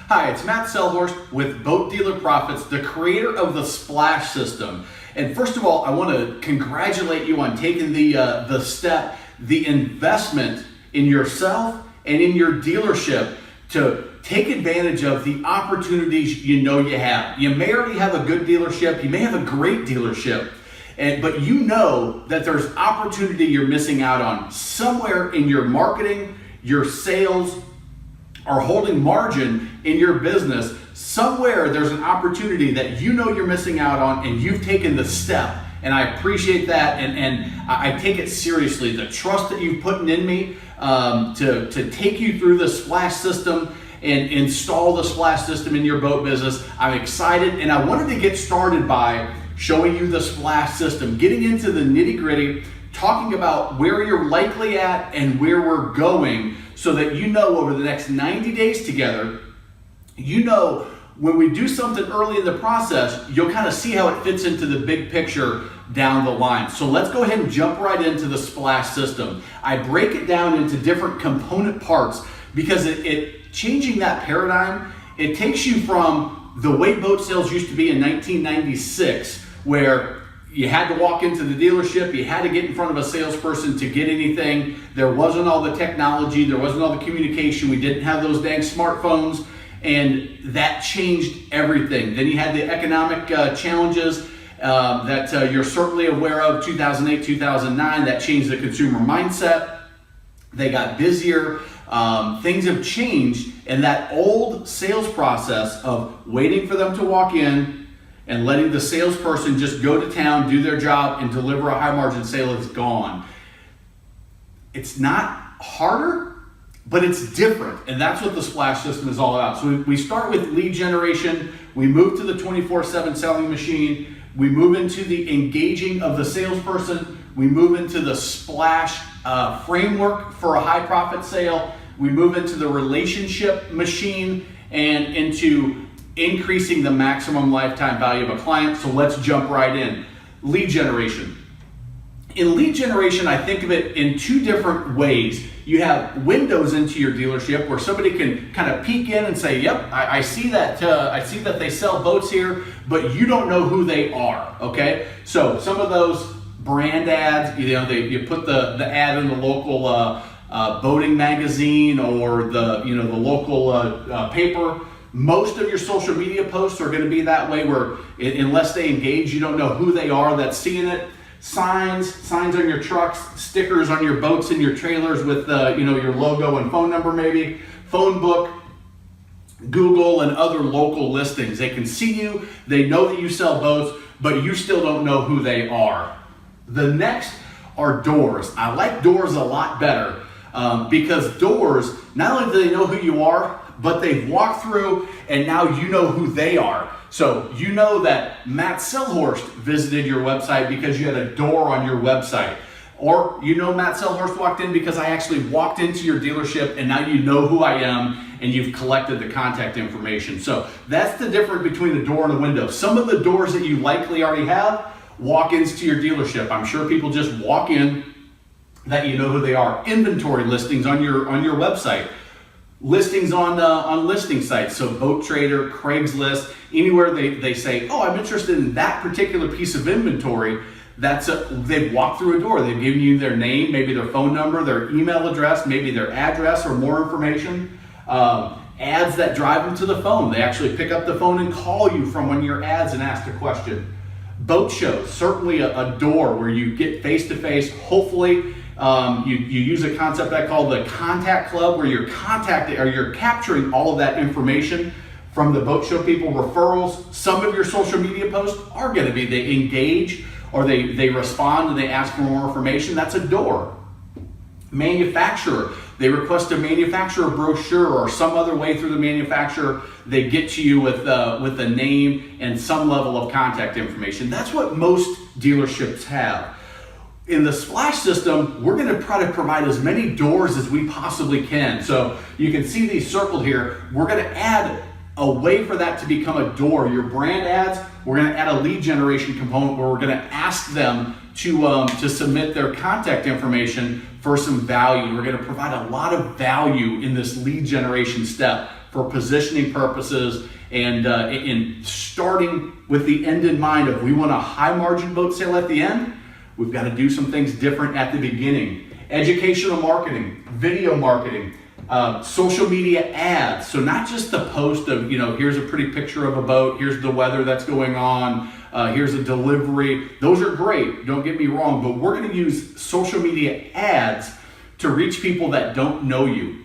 Hi, it's Matt Selhorst with Boat Dealer Profits, the creator of the Splash System. And first of all, I want to congratulate you on taking the step, the investment in yourself and in your dealership to take advantage of the opportunities you know you have. You may already have a good dealership, you may have a great dealership, but you know that there's opportunity you're missing out on somewhere in your marketing, your sales, or holding margin in your business. Somewhere there's an opportunity that you know you're missing out on, and you've taken the step. And I appreciate that, and I take it seriously. The trust that you've put in me to take you through the Splash System and install the Splash System in your boat business. I'm excited, and I wanted to get started by showing you the Splash System, getting into the nitty-gritty, talking about where you're likely at and where we're going, so that you know over the next 90 days together, you know when we do something early in the process, you'll kind of see how it fits into the big picture down the line. So let's go ahead and jump right into the Splash System. I break it down into different component parts because it changing that paradigm, it takes you from the way boat sales used to be in 1996, where you had to walk into the dealership, you had to get in front of a salesperson to get anything. There wasn't all the technology, there wasn't all the communication, we didn't have those dang smartphones, and that changed everything. Then you had the economic challenges that you're certainly aware of, 2008, 2009, that changed the consumer mindset. They got busier, things have changed, and that old sales process of waiting for them to walk in and letting the salesperson just go to town, do their job, and deliver a high margin sale is gone. It's not harder, but it's different, and that's what the Splash System is all about. So we start with lead generation, we move to the 24/7 selling machine, we move into the engaging of the salesperson, we move into the Splash framework for a high profit sale, we move into the relationship machine, and into increasing the maximum lifetime value of a client. So let's jump right in. Lead generation. In lead generation, I think of it in two different ways. You have windows into your dealership where somebody can kind of peek in and say, yep, I see that they sell boats here, but you don't know who they are, okay? So some of those brand ads, you put the ad in the local boating magazine or the local paper. Most of your social media posts are going to be that way, where unless they engage, you don't know who they are that's seeing it. Signs on your trucks, stickers on your boats and your trailers with your logo and phone number maybe, phone book, Google, and other local listings. They can see you, they know that you sell boats, but you still don't know who they are. The next are doors. I like doors a lot better because doors, not only do they know who you are, but they've walked through and now you know who they are. So you know that Matt Selhorst visited your website because you had a door on your website. Or you know Matt Selhorst walked in because I actually walked into your dealership, and now you know who I am and you've collected the contact information. So that's the difference between a door and a window. Some of the doors that you likely already have, walk-ins to your dealership. I'm sure people just walk in that you know who they are. Inventory listings on your website. Listings on listing sites, so Boat Trader, Craigslist, anywhere they say, oh, I'm interested in that particular piece of inventory. They've walked through a door. They've given you their name, maybe their phone number, their email address, maybe their address or more information. Ads that drive them to the phone. They actually pick up the phone and call you from one of your ads and ask a question. Boat shows, certainly a door where you get face-to-face, hopefully. You use a concept I call the contact club, where you're capturing all of that information from the boat show people, referrals. Some of your social media posts are going to be they engage or they respond and they ask for more information. That's a door. Manufacturer, they request to manufacture a brochure or some other way through the manufacturer. They get to you with a name and some level of contact information. That's what most dealerships have. In the Splash System, we're going to try to provide as many doors as we possibly can. So you can see these circled here. We're going to add a way for that to become a door. Your brand ads, we're going to add a lead generation component where we're going to ask them to submit their contact information for some value. We're going to provide a lot of value in this lead generation step for positioning purposes and in starting with the end in mind of we want a high margin boat sale at the end, we've got to do some things different at the beginning. Educational marketing, video marketing, social media ads. So not just the post of, here's a pretty picture of a boat, here's the weather that's going on, here's a delivery. Those are great, don't get me wrong, but we're going to use social media ads to reach people that don't know you.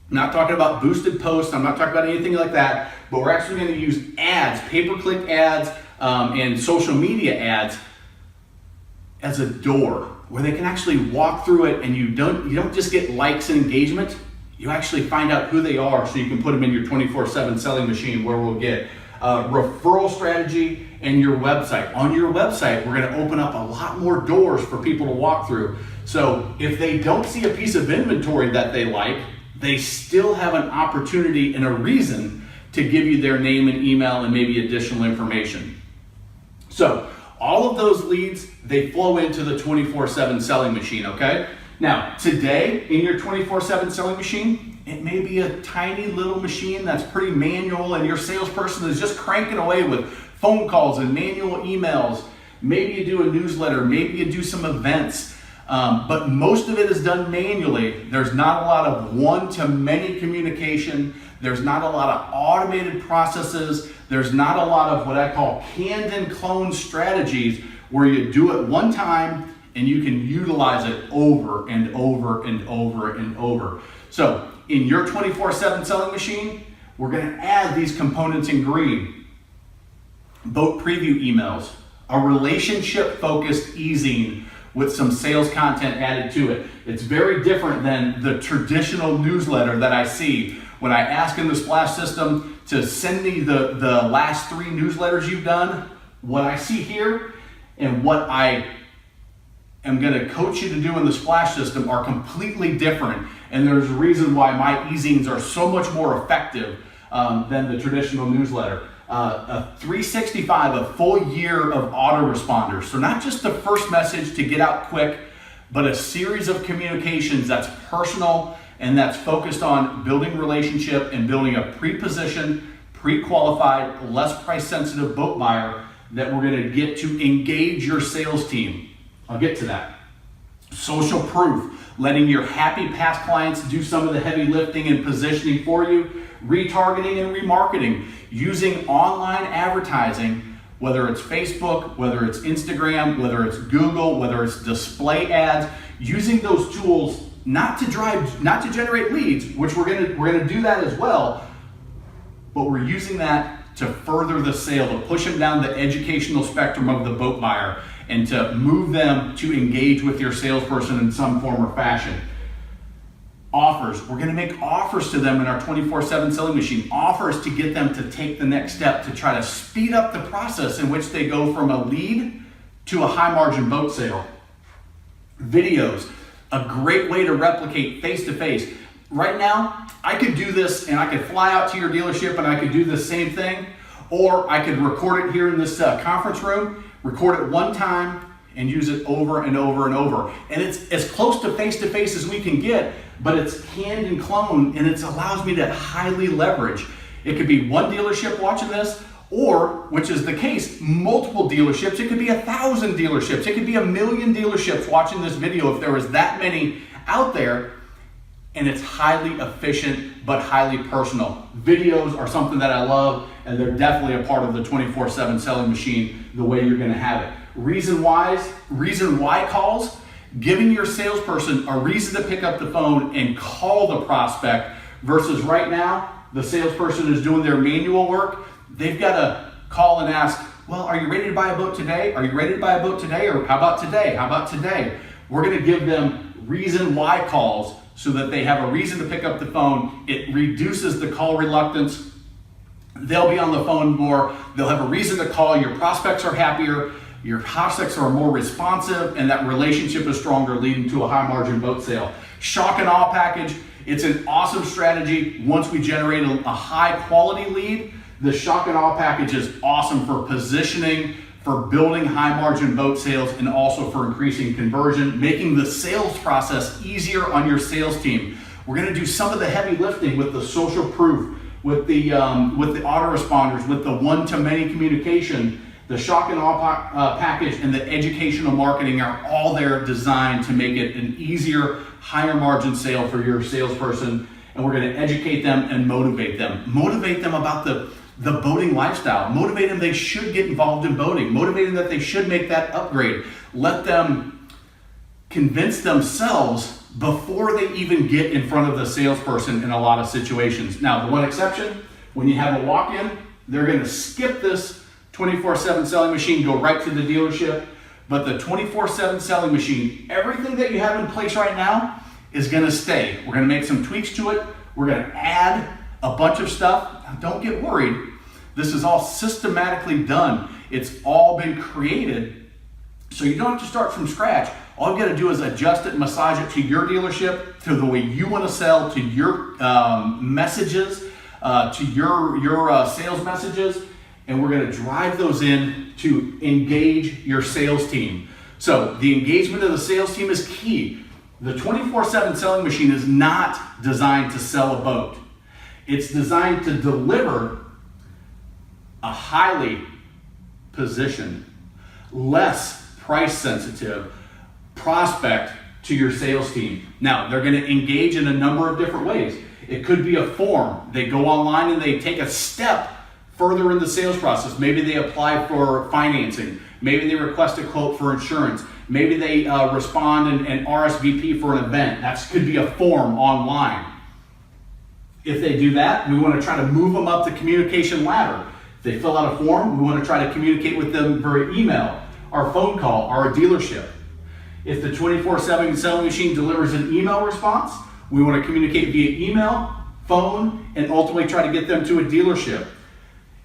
I'm not talking about boosted posts, I'm not talking about anything like that, but we're actually going to use ads, pay-per-click ads, and social media ads as a door where they can actually walk through it, and you don't just get likes and engagement, you actually find out who they are so you can put them in your 24/7 selling machine where we'll get referral strategy and your website. On your website, we're going to open up a lot more doors for people to walk through. So if they don't see a piece of inventory that they like, they still have an opportunity and a reason to give you their name and email and maybe additional information. So all of those leads, they flow into the 24/7 selling machine, okay? Now, today in your 24/7 selling machine, it may be a tiny little machine that's pretty manual and your salesperson is just cranking away with phone calls and manual emails. Maybe you do a newsletter, maybe you do some events, but most of it is done manually. There's not a lot of one-to-many communication. There's not a lot of automated processes. There's not a lot of what I call canned and clone strategies where you do it one time and you can utilize it over and over and over and over. So in your 24/7 selling machine, we're going to add these components in green. Boat preview emails, a relationship-focused e-zine with some sales content added to it. It's very different than the traditional newsletter that I see. When I ask in the Splash system to send me the last 3 newsletters you've done, what I see here and what I am going to coach you to do in the Splash system are completely different. And there's a reason why my e-zines are so much more effective than the traditional newsletter. A 365, a full year of autoresponders. So not just the first message to get out quick, but a series of communications that's personal and that's focused on building relationship and building a pre-positioned, pre-qualified, less price-sensitive boat buyer that we're going to get to engage your sales team. I'll get to that. Social proof, letting your happy past clients do some of the heavy lifting and positioning for you. Retargeting and remarketing, using online advertising, whether it's Facebook, whether it's Instagram, whether it's Google, whether it's display ads, using those tools not to generate leads, which we're gonna do that as well, but we're using that to further the sale, to push them down the educational spectrum of the boat buyer and to move them to engage with your salesperson in some form or fashion. Offers, we're gonna make offers to them in our 24/7 selling machine, offers to get them to take the next step to try to speed up the process in which they go from a lead to a high margin boat sale. Videos, a great way to replicate face-to-face. Right now, I could do this and I could fly out to your dealership and I could do the same thing, or I could record it here in this conference room, record it one time and use it over and over and over. And it's as close to face-to-face as we can get, but it's canned and cloned, and it allows me to highly leverage. It could be one dealership watching this, or, which is the case, multiple dealerships. It could be 1,000 dealerships. It could be 1,000,000 dealerships watching this video if there was that many out there, and it's highly efficient but highly personal. Videos are something that I love, and they're definitely a part of the 24/7 selling machine, the way you're gonna have it. Reason why calls, giving your salesperson a reason to pick up the phone and call the prospect versus right now, the salesperson is doing their manual work. They've got to call and ask, well, are you ready to buy a boat today? Are you ready to buy a boat today? Or how about today? How about today? We're going to give them reason why calls so that they have a reason to pick up the phone. It reduces the call reluctance. They'll be on the phone more. They'll have a reason to call. Your prospects are happier. Your prospects are more responsive, and that relationship is stronger, leading to a high margin boat sale. Shock and awe package. It's an awesome strategy. Once we generate a high quality lead, the shock and awe package is awesome for positioning, for building high margin boat sales, and also for increasing conversion, making the sales process easier on your sales team. We're going to do some of the heavy lifting with the social proof. with the autoresponders, with the one-to-many communication, the shock and awe package, and the educational marketing are all there designed to make it an easier, higher margin sale for your salesperson. And we're going to educate them and motivate them. Motivate them about the boating lifestyle. Motivate them they should get involved in boating. Motivate them that they should make that upgrade. Let them convince themselves before they even get in front of the salesperson in a lot of situations. Now, the one exception, when you have a walk-in, they're going to skip this 24/7 selling machine, go right to the dealership. But the 24/7 selling machine, everything that you have in place right now is going to stay. We're going to make some tweaks to it. We're going to add a bunch of stuff. Now, don't get worried. This is all systematically done. It's all been created, so you don't have to start from scratch. All you got to do is adjust it, massage it to your dealership, to the way you want to sell, to your messages, to your sales messages, and we're going to drive those in to engage your sales team. So the engagement of the sales team is key. The 24/7 selling machine is not designed to sell a boat. It's designed to deliver a highly positioned, less price sensitive prospect to your sales team. Now, they're going to engage in a number of different ways. It could be a form. They go online and they take a step further in the sales process. Maybe they apply for financing. Maybe they request a quote for insurance. Maybe they respond and RSVP for an event. That could be a form online. If they do that, we want to try to move them up the communication ladder. If they fill out a form, we want to try to communicate with them via email, or phone call, or a dealership. If the 24/7 selling machine delivers an email response, we want to communicate via email, phone, and ultimately try to get them to a dealership.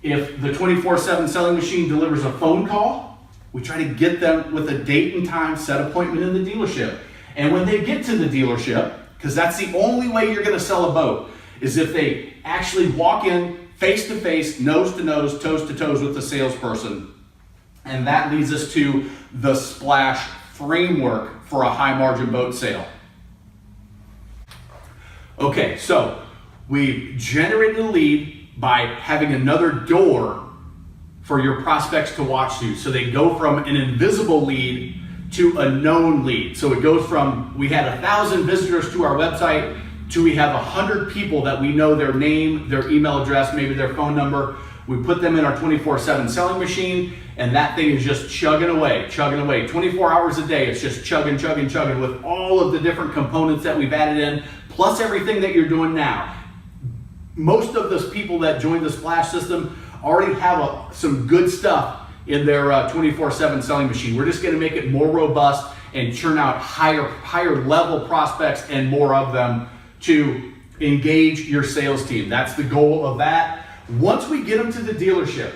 If the 24/7 selling machine delivers a phone call, we try to get them with a date and time set appointment in the dealership. And when they get to the dealership, because that's the only way you're going to sell a boat, is if they actually walk in face to face, nose to nose, toes to toes with the salesperson. And that leads us to the Splash framework for a high margin boat sale. Okay, so we generated a lead by having another door for your prospects to watch to. So they go from an invisible lead to a known lead. So it goes from, we had 1,000 visitors to our website, to we have 100 people that we know their name, their email address, maybe their phone number. We put them in our 24/7 selling machine, and that thing is just chugging away. 24 hours a day, it's just chugging with all of the different components that we've added in, plus everything that you're doing now. Most of those people that joined the Splash system already have some good stuff in their 24/7 selling machine. We're just going to make it more robust and churn out higher level prospects and more of them to engage your sales team. That's the goal of that. Once we get them to the dealership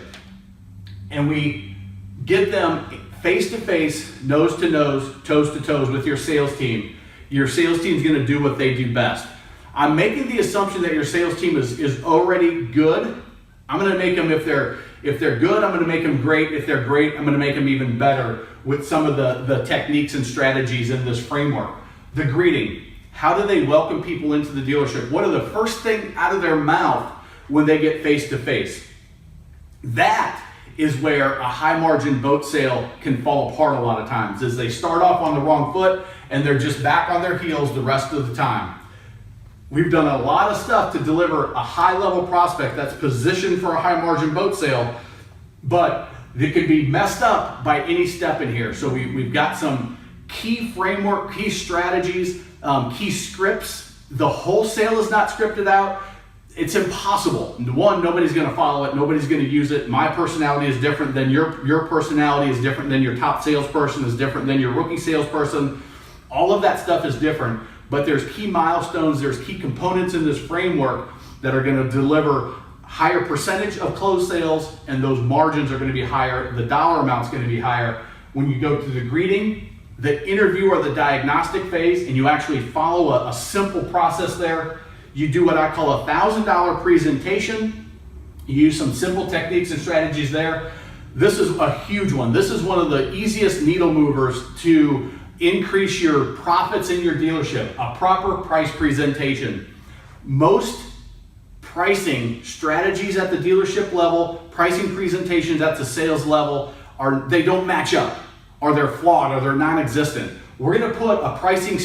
and we get them face to face, nose to nose, toes to toes with your sales team's going to do what they do best. I'm making the assumption that your sales team is already good. I'm going to make them, if they're good, I'm going to make them great. If they're great, I'm going to make them even better with some of the techniques and strategies in this framework. The greeting. How do they welcome people into the dealership? What are the first thing out of their mouth when they get face to face? That is where a high margin boat sale can fall apart a lot of times, is they start off on the wrong foot and they're just back on their heels the rest of the time. We've done a lot of stuff to deliver a high level prospect that's positioned for a high margin boat sale, but it could be messed up by any step in here. So we've got some key framework, key strategies, key scripts. The whole sale is not scripted out. It's impossible. One, nobody's going to follow it. Nobody's going to use it. My personality is different than your personality is different than your top salesperson is different than your rookie salesperson. All of that stuff is different, but there's key milestones, there's key components in this framework that are going to deliver higher percentage of closed sales, and those margins are going to be higher. The dollar amount's going to be higher. When you go to the greeting, the interview, or the diagnostic phase, and you actually follow a simple process there, you do what I call a $1,000 presentation. You use some simple techniques and strategies there. This is a huge one. This is one of the easiest needle movers to increase your profits in your dealership, a proper price presentation. Most pricing strategies at the dealership level, pricing presentations at the sales level, they don't match up, or they're flawed, or they're non-existent. We're going to put a pricing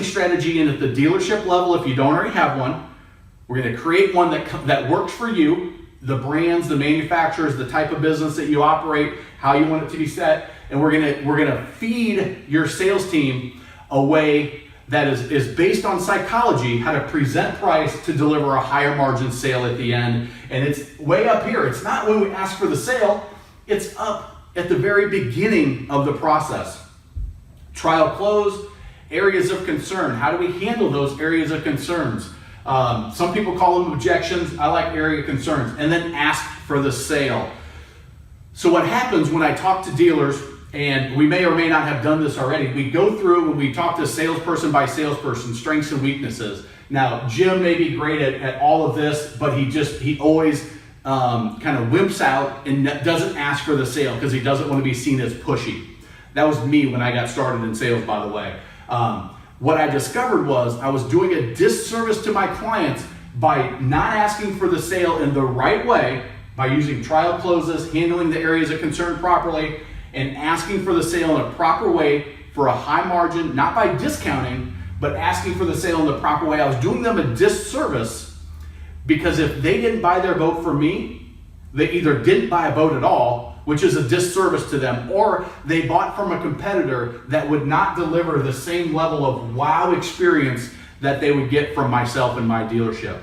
strategy in at the dealership level if you don't already have one. We're going to create one that works for you, the brands, the manufacturers, the type of business that you operate, how you want it to be set, and we're going to feed your sales team a way that is based on psychology, how to present price to deliver a higher margin sale at the end. And it's way up here. It's not when we ask for the sale, it's up at the very beginning of the process. Trial close, areas of concern. How do we handle those areas of concerns? Some people call them objections. I like area concerns. And then ask for the sale. So what happens when I talk to dealers, and we may or may not have done this already, we go through and we talk to salesperson by salesperson, strengths and weaknesses. Now, Jim may be great at all of this, but he always kind of wimps out and doesn't ask for the sale because he doesn't want to be seen as pushy. That was me when I got started in sales, by the way. What I discovered was I was doing a disservice to my clients by not asking for the sale in the right way, by using trial closes, handling the areas of concern properly, and asking for the sale in a proper way for a high margin, not by discounting, but asking for the sale in the proper way. I was doing them a disservice because if they didn't buy their boat from me, they either didn't buy a boat at all, which is a disservice to them, or they bought from a competitor that would not deliver the same level of wow experience that they would get from myself and my dealership.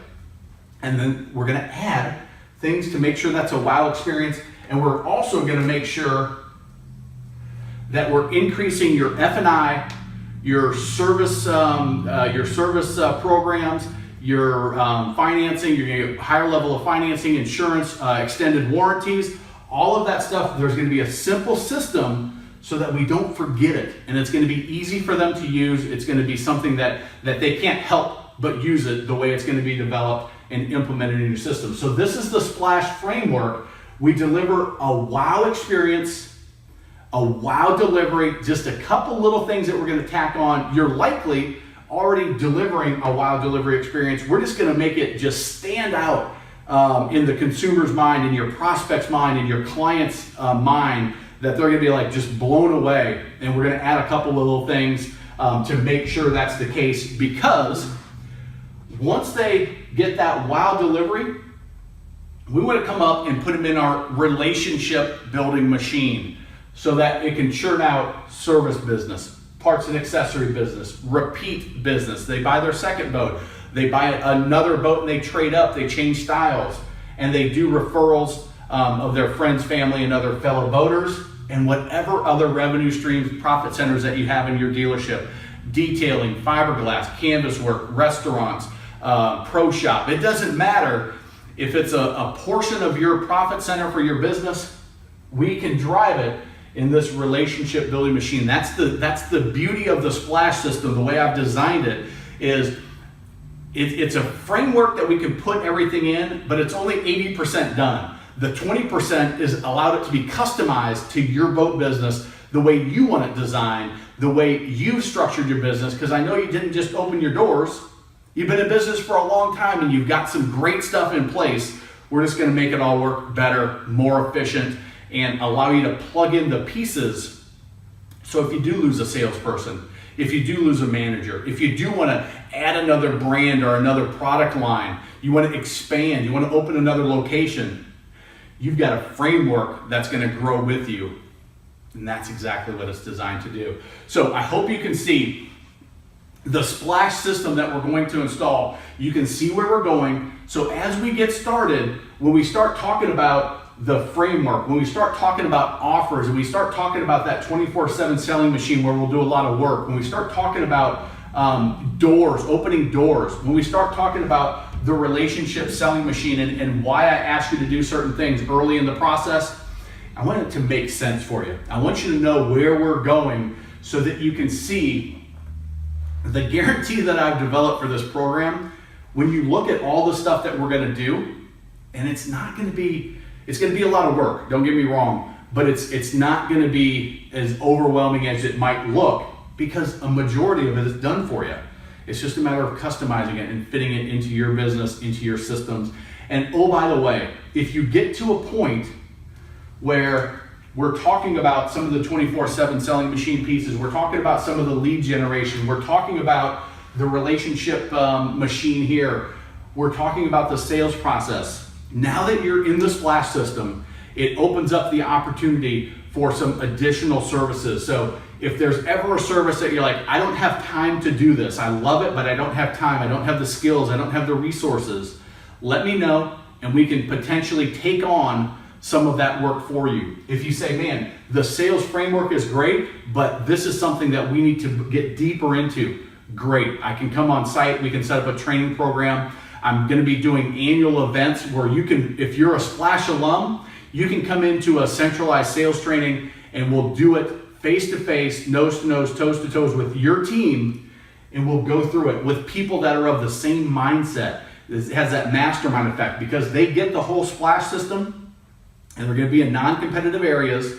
And then we're gonna add things to make sure that's a wow experience, and we're also gonna make sure that we're increasing your F&I, your service programs, your financing, you're gonna get a higher level of financing, insurance, extended warranties, all of that stuff. There's gonna be a simple system so that we don't forget it. And it's gonna be easy for them to use. It's gonna be something that they can't help but use it the way it's gonna be developed and implemented in your system. So this is the Splash framework. We deliver a wow experience, a wow delivery, just a couple little things that we're gonna tack on. You're likely already delivering a wow delivery experience. We're just gonna make it just stand out in the consumer's mind, in your prospect's mind, in your client's mind, that they're gonna be like just blown away. And we're gonna add a couple of little things to make sure that's the case, because once they get that wow delivery, we want to come up and put them in our relationship building machine so that it can churn out service business, parts and accessory business, repeat business. They buy their second boat, they buy another boat and they trade up, they change styles, and they do referrals of their friends, family, and other fellow boaters, and whatever other revenue streams, profit centers that you have in your dealership. Detailing, fiberglass, canvas work, restaurants, pro shop. It doesn't matter if it's a portion of your profit center for your business. We can drive it in this relationship building machine. That's the beauty of the Splash system. The way I've designed it is it's a framework that we can put everything in, but it's only 80% done. The 20% is allowed it to be customized to your boat business, the way you want it designed, the way you've structured your business, because I know you didn't just open your doors. You've been in business for a long time and you've got some great stuff in place. We're just gonna make it all work better, more efficient, and allow you to plug in the pieces. So if you do lose a salesperson, if you do lose a manager, if you do wanna add another brand or another product line, you wanna expand, you wanna open another location, you've got a framework that's gonna grow with you. And that's exactly what it's designed to do. So I hope you can see the Splash system that we're going to install. You can see where we're going. So as we get started, when we start talking about the framework, when we start talking about offers, and we start talking about that 24/7 selling machine where we'll do a lot of work, when we start talking about doors, opening doors, when we start talking about the relationship selling machine and why I ask you to do certain things early in the process, I want it to make sense for you. I want you to know where we're going so that you can see the guarantee that I've developed for this program. When you look at all the stuff that we're gonna do, and it's gonna be a lot of work, don't get me wrong, but it's not gonna be as overwhelming as it might look, because a majority of it is done for you. It's just a matter of customizing it and fitting it into your business, into your systems. And oh, by the way, if you get to a point where we're talking about some of the 24/7 selling machine pieces, we're talking about some of the lead generation, we're talking about the relationship machine here, we're talking about the sales process. Now that you're in the Splash system, it opens up the opportunity for some additional services. So if there's ever a service that you're like, I don't have time to do this, I love it, but I don't have time, I don't have the skills, I don't have the resources, let me know and we can potentially take on some of that work for you. If you say, man, the sales framework is great, but this is something that we need to get deeper into, great. I can come on site, we can set up a training program. I'm gonna be doing annual events where you can, if you're a Splash alum, you can come into a centralized sales training and we'll do it face-to-face, nose-to-nose, toes-to-toes with your team, and we'll go through it with people that are of the same mindset. It has that mastermind effect because they get the whole Splash system and they're gonna be in non-competitive areas.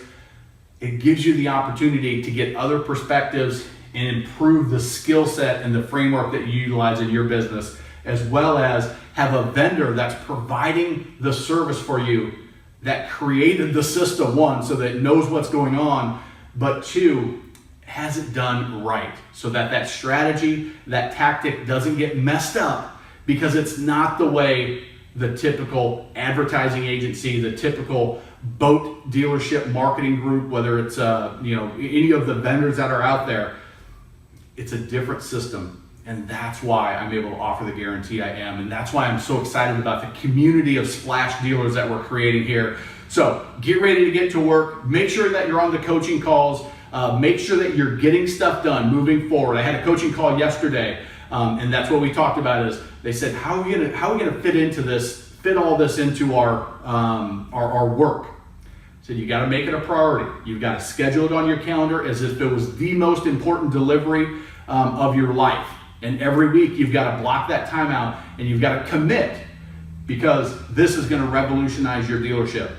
It gives you the opportunity to get other perspectives and improve the skill set and the framework that you utilize in your business, as well as have a vendor that's providing the service for you that created the system, one, so that it knows what's going on, but two, has it done right so that that strategy, that tactic doesn't get messed up because it's not the way the typical advertising agency, the typical boat dealership marketing group, whether it's any of the vendors that are out there, it's a different system. And that's why I'm able to offer the guarantee I am. And that's why I'm so excited about the community of Splash dealers that we're creating here. So get ready to get to work. Make sure that you're on the coaching calls. Make sure that you're getting stuff done moving forward. I had a coaching call yesterday, and that's what we talked about is they said, how are we gonna fit all this into our work? So you got to make it a priority. You've got to schedule it on your calendar as if it was the most important delivery of your life. And every week you've got to block that time out and you've got to commit because this is going to revolutionize your dealership.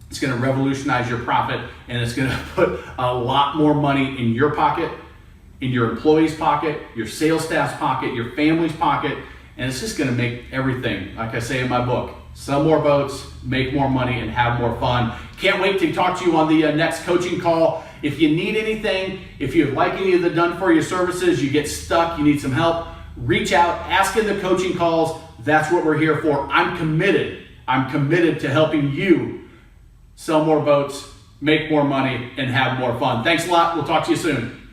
It's going to revolutionize your profit and it's going to put a lot more money in your pocket, in your employees' pocket, your sales staff's pocket, your family's pocket, and it's just going to make everything, like I say in my book, sell more boats, make more money, and have more fun. Can't wait to talk to you on the next coaching call. If you need anything, if you'd like any of the done for you services, you get stuck, you need some help, reach out, ask in the coaching calls. That's what we're here for. I'm committed to helping you sell more boats, make more money, and have more fun. Thanks a lot. We'll talk to you soon.